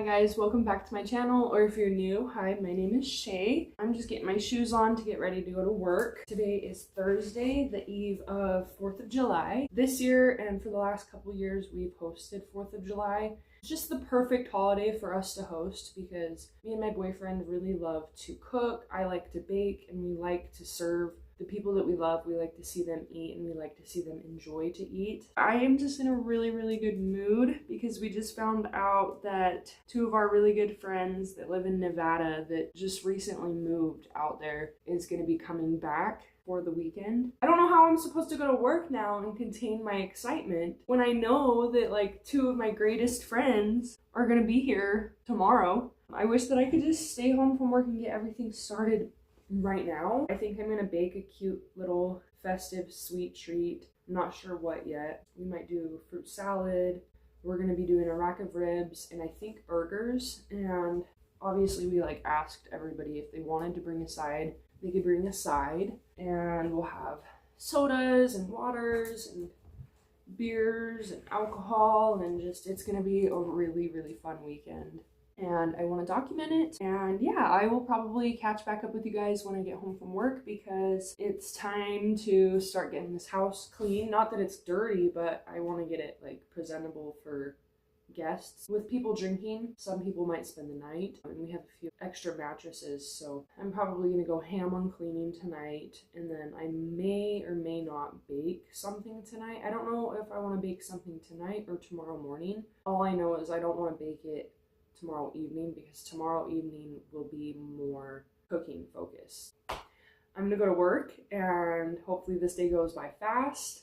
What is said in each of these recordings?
Hi guys, welcome back to my channel, or if you're new, hi, my name is Shay. I'm just getting my shoes on to get ready to go to work. Today is Thursday, the eve of 4th of July. This year, and for the last couple years, we've hosted 4th of July. It's just the perfect holiday for us to host because me and my boyfriend really love to cook. I like to bake, and we like to serve the people that we love. We like to see them eat, and we like to see them enjoy to eat. I am just in a really good mood because we just found out that two of our really good friends that live in Nevada that just recently moved out there is going to be coming back for the weekend. I don't know how I'm supposed to go to work now and contain my excitement when I know that like two of my greatest friends are going to be here tomorrow. I wish that I could just stay home from work and get everything started right now. I think I'm gonna bake a cute little festive sweet treat. I'm not sure what yet. We might do fruit salad. We're gonna be doing a rack of ribs and I think burgers. And obviously we like asked everybody if they wanted to bring a side, they could bring a side. And we'll have sodas and waters and beers and alcohol, and just it's gonna be a really fun weekend. And I want to document it. And yeah, I will probably catch back up with you guys when I get home from work because it's time to start getting this house clean. Not that it's dirty, but I want to get it like presentable for guests. With people drinking, some people might spend the night, and we have a few extra mattresses, so I'm probably gonna go ham on cleaning tonight, and then I may or may not bake something tonight. I don't know if I want to bake something tonight or tomorrow morning. All I know is I don't want to bake it tomorrow evening because tomorrow evening will be more cooking focused. I'm gonna go to work and hopefully this day goes by fast,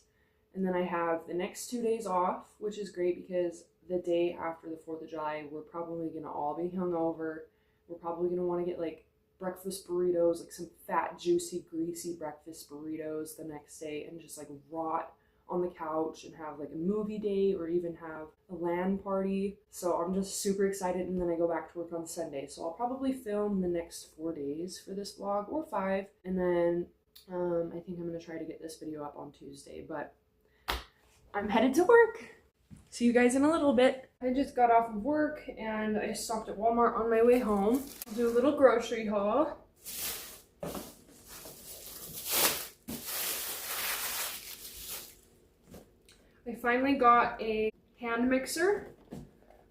and then I have the next 2 days off, which is great because the day after the 4th of July we're probably gonna all be hungover. We're probably gonna want to get like breakfast burritos, like some fat, juicy, greasy breakfast burritos the next day, and just like rot on the couch and have like a movie date or even have a LAN party. So I'm just super excited, and then I go back to work on Sunday. So I'll probably film the next 4 days for this vlog, or 5, and then I think I'm gonna try to get this video up on Tuesday, but I'm headed to work. See you guys in a little bit. I just got off of work and I stopped at Walmart on my way home. I'll do a little grocery haul. I finally got a hand mixer.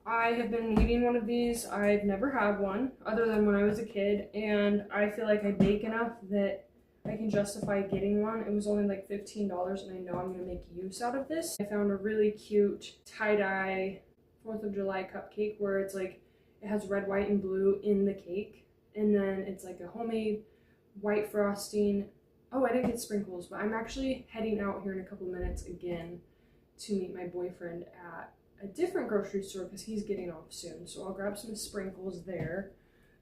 I have been needing one of these. I've never had one other than when I was a kid, and I feel like I bake enough that I can justify getting one. It was only like $15, and I know I'm gonna make use out of this. I found a really cute tie-dye 4th of July cupcake where it's like, it has red, white, and blue in the cake, and then it's like a homemade white frosting. Oh, I didn't get sprinkles, but I'm actually heading out here in a couple minutes again to meet my boyfriend at a different grocery store because he's getting off soon. So I'll grab some sprinkles there.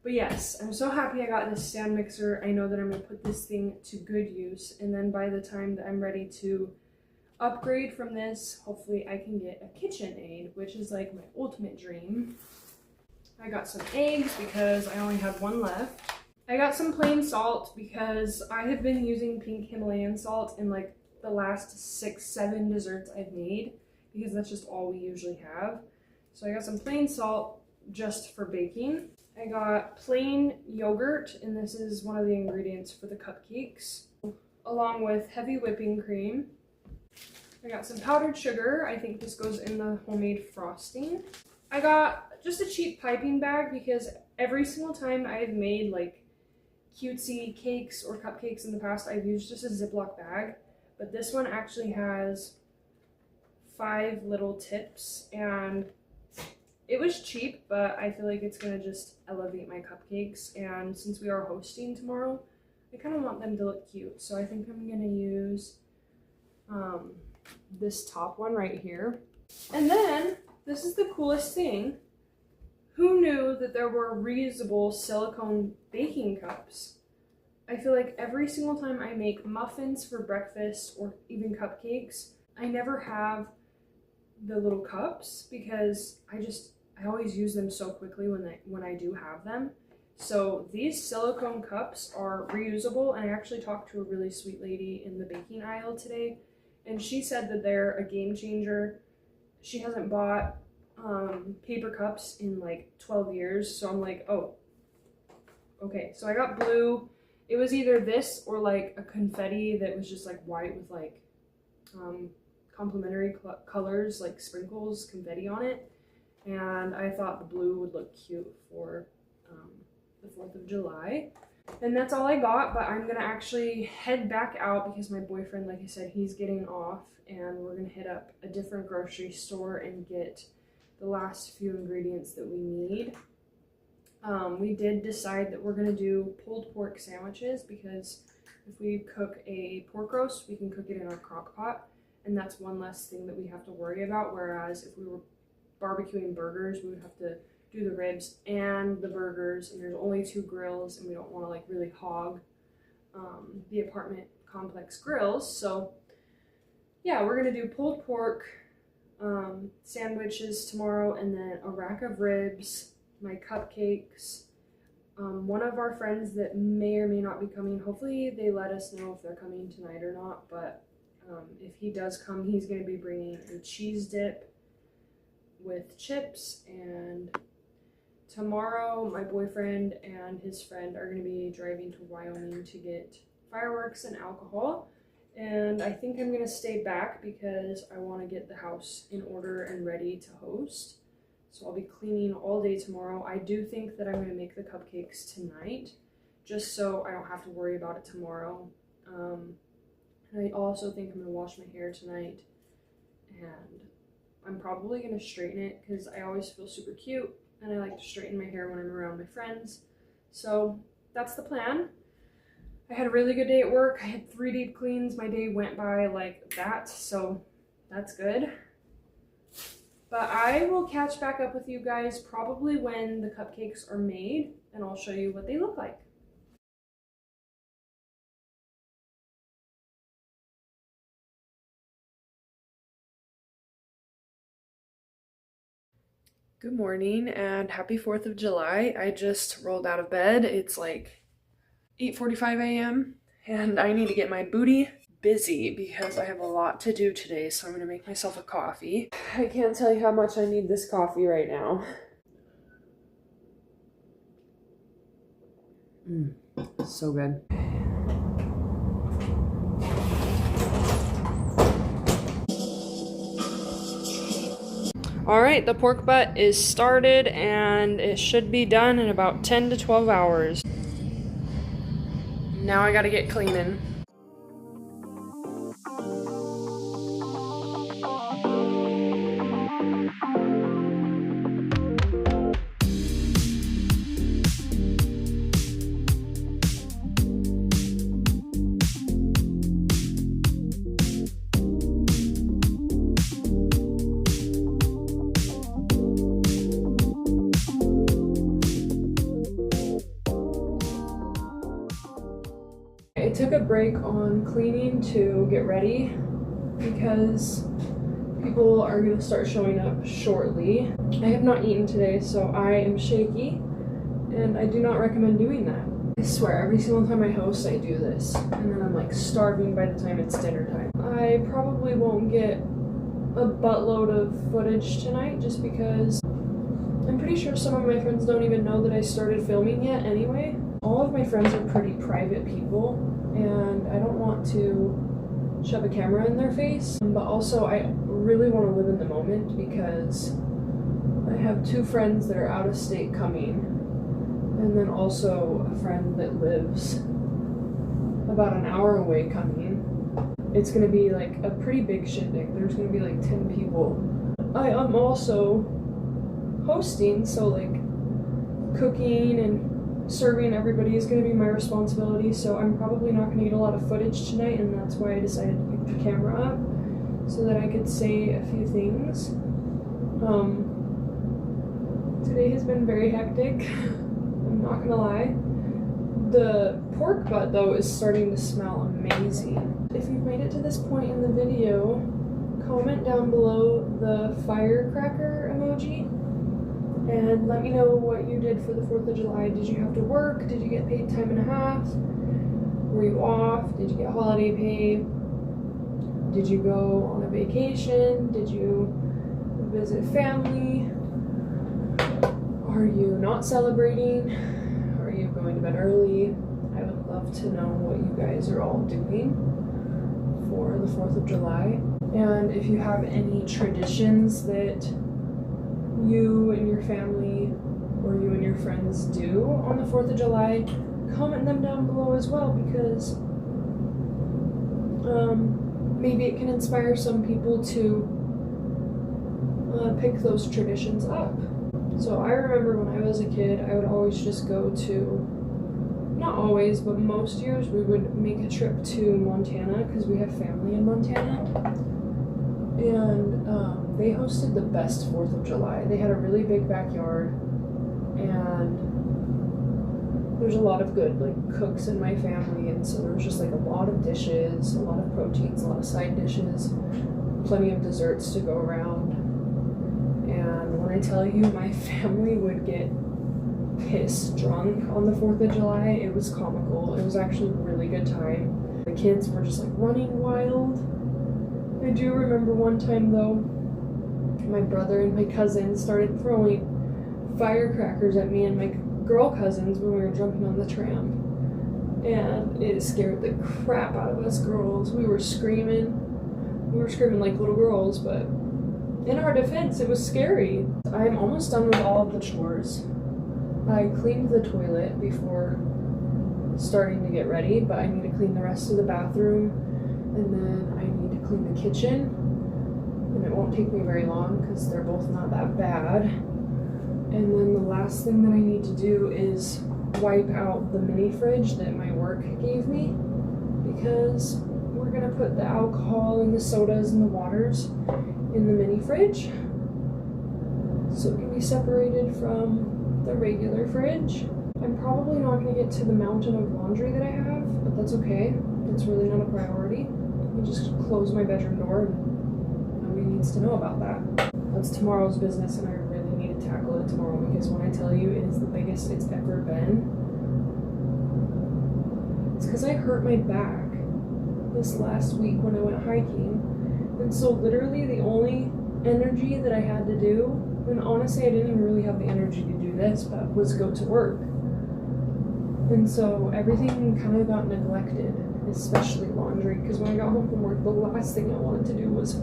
But yes, I'm so happy I got this stand mixer. I know that I'm gonna put this thing to good use, and then by the time that I'm ready to upgrade from this, hopefully I can get a KitchenAid, which is like my ultimate dream. I got some eggs because I only had one left. I got some plain salt because I have been using pink Himalayan salt in like the last 6-7 desserts I've made because that's just all we usually have. So I got some plain salt just for baking. I got plain yogurt, and this is one of the ingredients for the cupcakes, along with heavy whipping cream. I got some powdered sugar. I think this goes in the homemade frosting. I got just a cheap piping bag because every single time I've made like cutesy cakes or cupcakes in the past, I've used just a Ziploc bag. But this one actually has 5 little tips, and it was cheap, but I feel like it's gonna just elevate my cupcakes. And since we are hosting tomorrow, I kind of want them to look cute. So I think I'm gonna use this top one right here. And then, this is the coolest thing. Who knew that there were reusable silicone baking cups? I feel like every single time I make muffins for breakfast or even cupcakes, I never have the little cups because I always use them so quickly when I do have them. So these silicone cups are reusable, and I actually talked to a really sweet lady in the baking aisle today, and she said that they're a game changer. She hasn't bought paper cups in like 12 years. So I'm like, oh, okay. So I got blue. It was either this or like a confetti that was just like white with like complementary colors, like sprinkles, confetti on it. And I thought the blue would look cute for the 4th of July. And that's all I got, but I'm gonna actually head back out because my boyfriend, like I said, he's getting off, and we're gonna hit up a different grocery store and get the last few ingredients that we need. We did decide that we're gonna do pulled pork sandwiches because if we cook a pork roast, we can cook it in our crock pot, and that's one less thing that we have to worry about. Whereas if we were barbecuing burgers, we would have to do the ribs and the burgers, and there's only 2 grills, and we don't want to like really hog the apartment complex grills. So yeah, we're gonna do pulled pork sandwiches tomorrow, and then a rack of ribs, my cupcakes. One of our friends that may or may not be coming, hopefully they let us know if they're coming tonight or not, but if he does come, he's going to be bringing a cheese dip with chips. And tomorrow my boyfriend and his friend are going to be driving to Wyoming to get fireworks and alcohol, and I think I'm going to stay back because I want to get the house in order and ready to host. So I'll be cleaning all day tomorrow. I do think that I'm going to make the cupcakes tonight, just so I don't have to worry about it tomorrow. And I also think I'm going to wash my hair tonight, and I'm probably going to straighten it because I always feel super cute, and I like to straighten my hair when I'm around my friends. So that's the plan. I had a really good day at work. I had 3 deep cleans. My day went by like that, so that's good. But I will catch back up with you guys probably when the cupcakes are made, and I'll show you what they look like. Good morning and happy 4th of July. I just rolled out of bed. It's like 8:45 a.m. and I need to get my booty busy because I have a lot to do today, so I'm gonna make myself a coffee. I can't tell you how much I need this coffee right now. So good. All right, the pork butt is started and it should be done in about 10 to 12 hours. Now I gotta get cleaning. I took a break on cleaning to get ready because people are going to start showing up shortly. I have not eaten today, so I am shaky, and I do not recommend doing that. I swear, every single time I host, I do this, and then I'm like starving by the time it's dinner time. I probably won't get a buttload of footage tonight just because I'm pretty sure some of my friends don't even know that I started filming yet anyway. All of my friends are pretty private people, and I don't want to shove a camera in their face, but also I really want to live in the moment because I have 2 friends that are out of state coming, and then also a friend that lives about an hour away coming. It's going to be like a pretty big shindig. There's going to be like 10 people. I am also hosting, so like cooking and serving everybody is going to be my responsibility, so I'm probably not going to get a lot of footage tonight, and that's why I decided to pick the camera up so that I could say a few things. Today has been very hectic. I'm not going to lie. The pork butt though is starting to smell amazing. If you've made it to this point in the video, comment down below the firecracker emoji and let me know what you did for the 4th of July. Did you have to work? Did you get paid time and a half? Were you off? Did you get holiday pay? Did you go on a vacation? Did you visit family? Are you not celebrating? Are you going to bed early? I would love to know what you guys are all doing for the 4th of July. And if you have any traditions that you and your family or you and your friends do on the 4th of July, comment them down below as well, because maybe it can inspire some people to pick those traditions up. So I remember when I was a kid, I would always just go to, not always, but most years we would make a trip to Montana because we have family in Montana. And they hosted the best 4th of July. They had a really big backyard, and there's a lot of good cooks in my family, and so there was just a lot of dishes, a lot of proteins, a lot of side dishes, plenty of desserts to go around. And when I tell you my family would get piss drunk on the 4th of July, it was comical. It was actually a really good time. The kids were just running wild. I do remember one time though, my brother and my cousin started throwing firecrackers at me and my girl cousins when we were jumping on the tram. And it scared the crap out of us girls. We were screaming. We were screaming like little girls, but in our defense, it was scary. I'm almost done with all of the chores. I cleaned the toilet before starting to get ready, but I need to clean the rest of the bathroom, and then I need to clean the kitchen, and it won't take me very long because they're both not that bad. And then the last thing that I need to do is wipe out the mini fridge that my work gave me, because we're gonna put the alcohol and the sodas and the waters in the mini fridge so it can be separated from the regular fridge. I'm probably not going to get to the mountain of laundry that I have, but that's okay. It's really not a priority. Let me just close my bedroom door and nobody needs to know about that. That's tomorrow's business, and I really need to tackle it tomorrow, because when I tell you it is the biggest it's ever been, it's because I hurt my back this last week when I went hiking. And so literally the only energy that I had to do, and honestly I didn't even really have the energy to do this, but was go to work. And so everything kind of got neglected, especially laundry, because when I got home from work, the last thing I wanted to do was,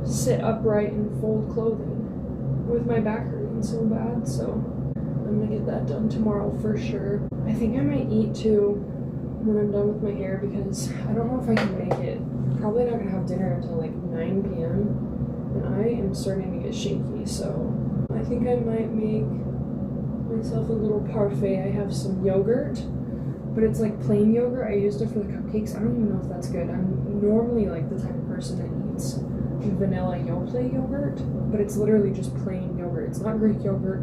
sit upright and fold clothing with my back hurting so bad. So I'm gonna get that done tomorrow for sure. I think I might eat too when I'm done with my hair, because I don't know if I can make it. Probably not gonna have dinner until 9 p.m. and I am starting to get shaky, so I think I might make myself a little parfait. I have some yogurt, but it's plain yogurt. I used it for the cupcakes. I don't even know if that's good. I'm normally the type of person that eats vanilla Yoplait yogurt, but it's literally just plain yogurt. It's not Greek yogurt,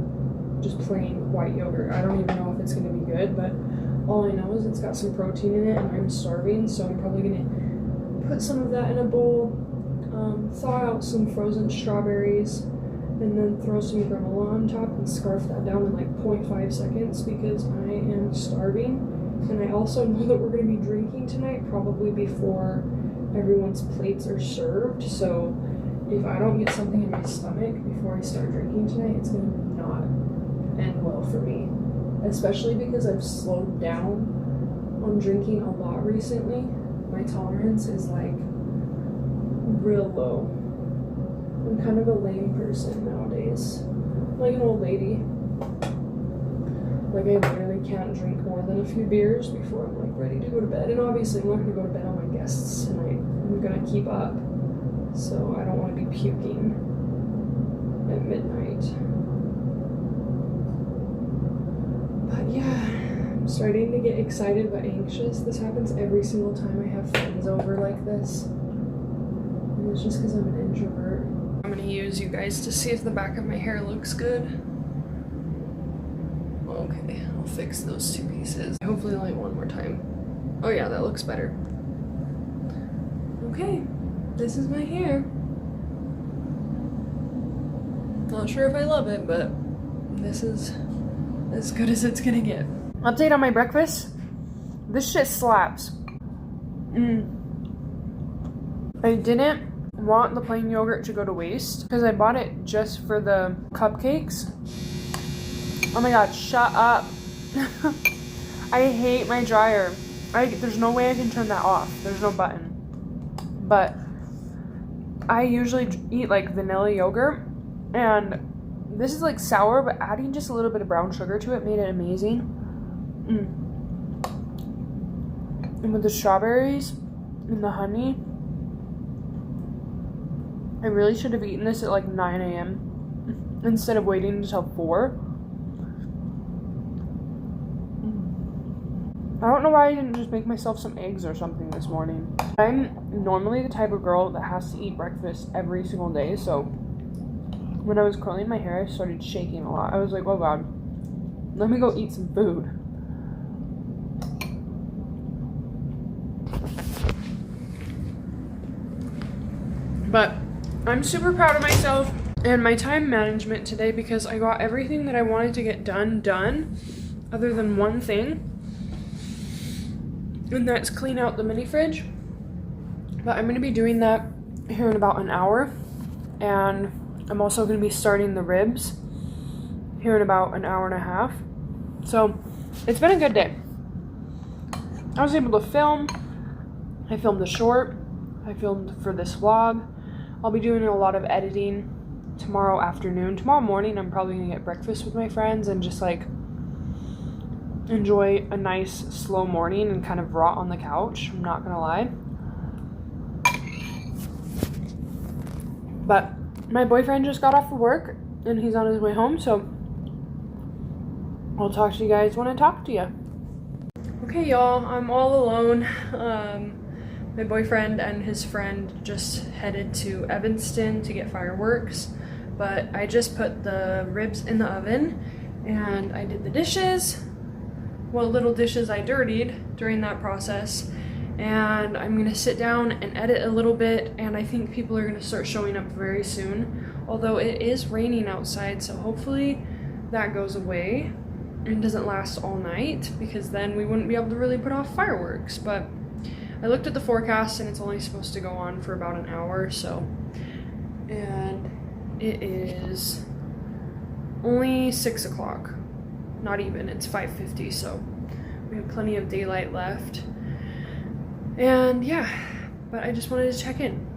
just plain white yogurt. I don't even know if it's gonna be good, but all I know is it's got some protein in it, and I'm starving, so I'm probably gonna put some of that in a bowl, thaw out some frozen strawberries, and then throw some granola on top and scarf that down in 0.5 seconds, because I am starving. And I also know that we're going to be drinking tonight, probably before everyone's plates are served. So if I don't get something in my stomach before I start drinking tonight, it's going to not end well for me. Especially because I've slowed down on drinking a lot recently. My tolerance is real low. I'm kind of a lame person nowadays. Like an old lady. I literally can't drink more than a few beers before I'm ready to go to bed. And obviously I'm not gonna go to bed on my guests tonight. I'm gonna keep up. So I don't want to be puking at midnight. But yeah, I'm starting to get excited but anxious. This happens every single time I have friends over like this. And it's just because I'm an introvert. I'm gonna use you guys to see if the back of my hair looks good. Okay, I'll fix those two pieces. Hopefully only one more time. Oh yeah, that looks better. Okay, this is my hair. Not sure if I love it, but this is as good as it's gonna get. Update on my breakfast. This shit slaps. I didn't want the plain yogurt to go to waste because I bought it just for the cupcakes. Oh my god, shut up. I hate my dryer. There's no way I can turn that off. There's no button. But I usually eat like vanilla yogurt, and this is like sour, but adding just a little bit of brown sugar to it made it amazing. And with the strawberries and the honey, I really should have eaten this at like 9 a.m. instead of waiting until 4. I don't know why I didn't just make myself some eggs or something this morning. I'm normally the type of girl that has to eat breakfast every single day, so when I was curling my hair, I started shaking a lot. I was like, oh god, let me go eat some food. But I'm super proud of myself and my time management today because I got everything that I wanted to get done, other than one thing. And that's clean out the mini fridge. But I'm going to be doing that here in about an hour. And I'm also going to be starting the ribs here in about an hour and a half. So it's been a good day. I was able to film. I filmed a short. I filmed for this vlog. I'll be doing a lot of editing tomorrow afternoon. Tomorrow morning I'm probably going to get breakfast with my friends and just like enjoy a nice slow morning and kind of rot on the couch. I'm not gonna lie. But my boyfriend just got off of work and he's on his way home, so I'll talk to you guys when I talk to you. Okay, y'all, I'm all alone. My boyfriend and his friend just headed to Evanston to get fireworks, but I just put the ribs in the oven and I did the dishes. What little dishes I dirtied during that process, and I'm gonna sit down and edit a little bit, and I think people are gonna start showing up very soon, although it is raining outside, so hopefully that goes away and doesn't last all night, because then we wouldn't be able to really put off fireworks. But I looked at the forecast and it's only supposed to go on for about an hour, so, and it is only 6 o'clock. Not even, it's 5:50, so we have plenty of daylight left. And yeah, but I just wanted to check in.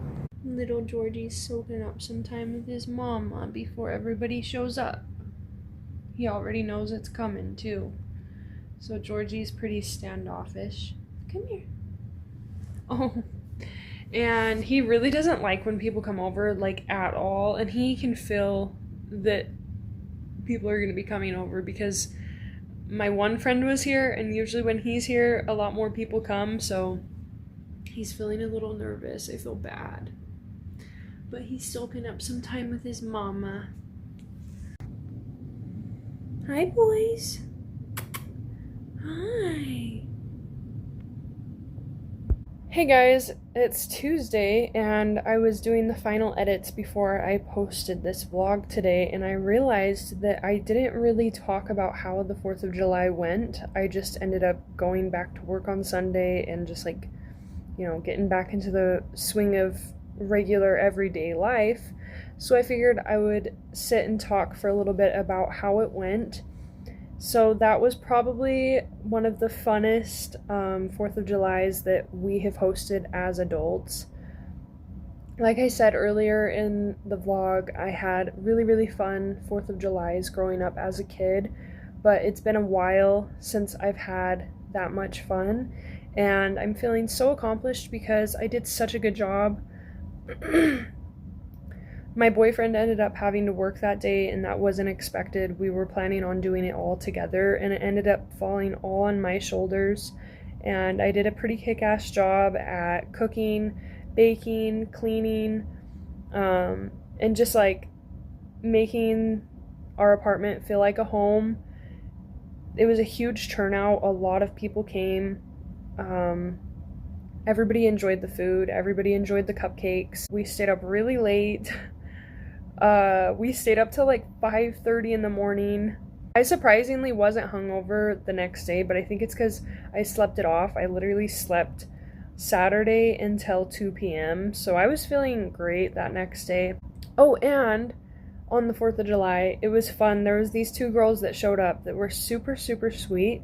Little Georgie's soaking up some time with his mama before everybody shows up. He already knows it's coming too. So Georgie's pretty standoffish. Come here. Oh, and he really doesn't like when people come over, like, at all, and he can feel that people are going to be coming over because my one friend was here, and usually when he's here a lot more people come, so he's feeling a little nervous. I feel bad, but he's soaking up some time with his mama. Hi boys. Hi. Hey guys, it's Tuesday and I was doing the final edits before I posted this vlog today, and I realized that I didn't really talk about how the 4th of July went. I just ended up going back to work on Sunday and just like, you know, getting back into the swing of regular everyday life. So I figured I would sit and talk for a little bit about how it went. So that was probably one of the funnest 4th of Julys that we have hosted as adults. Like I said earlier in the vlog, I had really fun 4th of Julys growing up as a kid, but it's been a while since I've had that much fun, and I'm feeling so accomplished because I did such a good job. My boyfriend ended up having to work that day, and that wasn't expected. We were planning on doing it all together, and it ended up falling all on my shoulders. And I did a pretty kick-ass job at cooking, baking, cleaning, and just like making our apartment feel like a home. It was a huge turnout. A lot of people came. Everybody enjoyed the food. Everybody enjoyed the cupcakes. We stayed up really late. We stayed up till like 5:30 in the morning. I surprisingly wasn't hungover the next day, but I think it's because I slept it off. I literally slept Saturday until 2 p.m. So I was feeling great that next day. Oh, and on the 4th of July, it was fun. There was these two girls that showed up that were super, super sweet.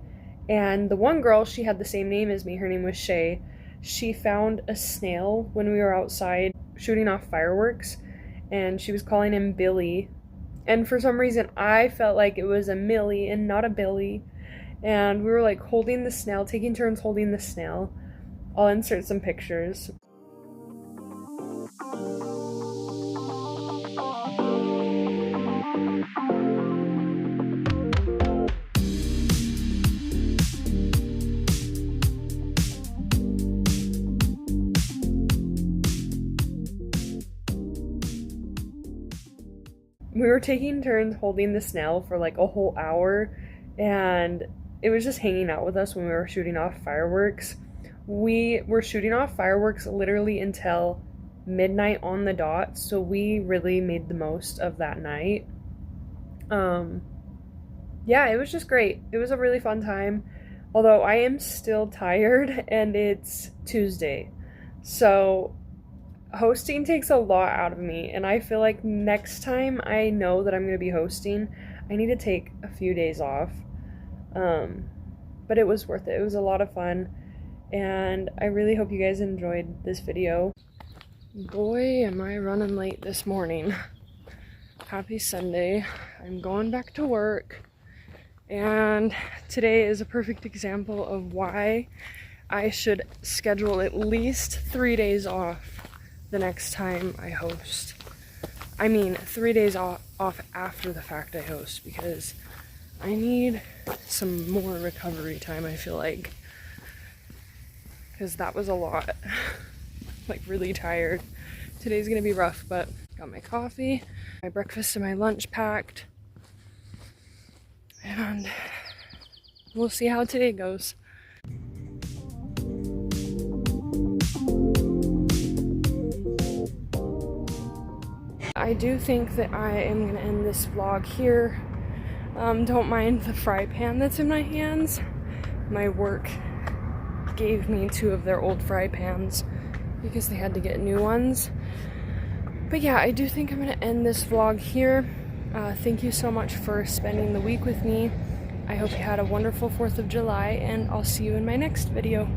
And the one girl, she had the same name as me. Her name was Shay. She found a snail when we were outside shooting off fireworks, and she was calling him Billy. And for some reason, I felt like it was a Millie and not a Billy. And we were like holding the snail, taking turns holding the snail. I'll insert some pictures. We were taking turns holding the snail for like a whole hour, and it was just hanging out with us when we were shooting off fireworks. We were shooting off fireworks literally until midnight on the dot, so we really made the most of that night. Yeah, it was just great. It was a really fun time, although I am still tired and it's Tuesday. So hosting takes a lot out of me, and I feel like next time I know that I'm going to be hosting, I need to take a few days off. But it was worth it. It was a lot of fun, and I really hope you guys enjoyed this video. Boy, am I running late this morning. Happy Sunday. I'm going back to work, and today is a perfect example of why I should schedule at least 3 days off the next time I host. I mean, 3 days off after the fact I host, because I need some more recovery time, I feel like. Because that was a lot. Like, really tired. Today's gonna be rough, but got my coffee, my breakfast and my lunch packed. And we'll see how today goes. I do think that I am going to end this vlog here. Don't mind the fry pan that's in my hands. My work gave me 2 of their old fry pans because they had to get new ones. But yeah, I do think I'm going to end this vlog here. Thank you so much for spending the week with me. I hope you had a wonderful 4th of July, and I'll see you in my next video.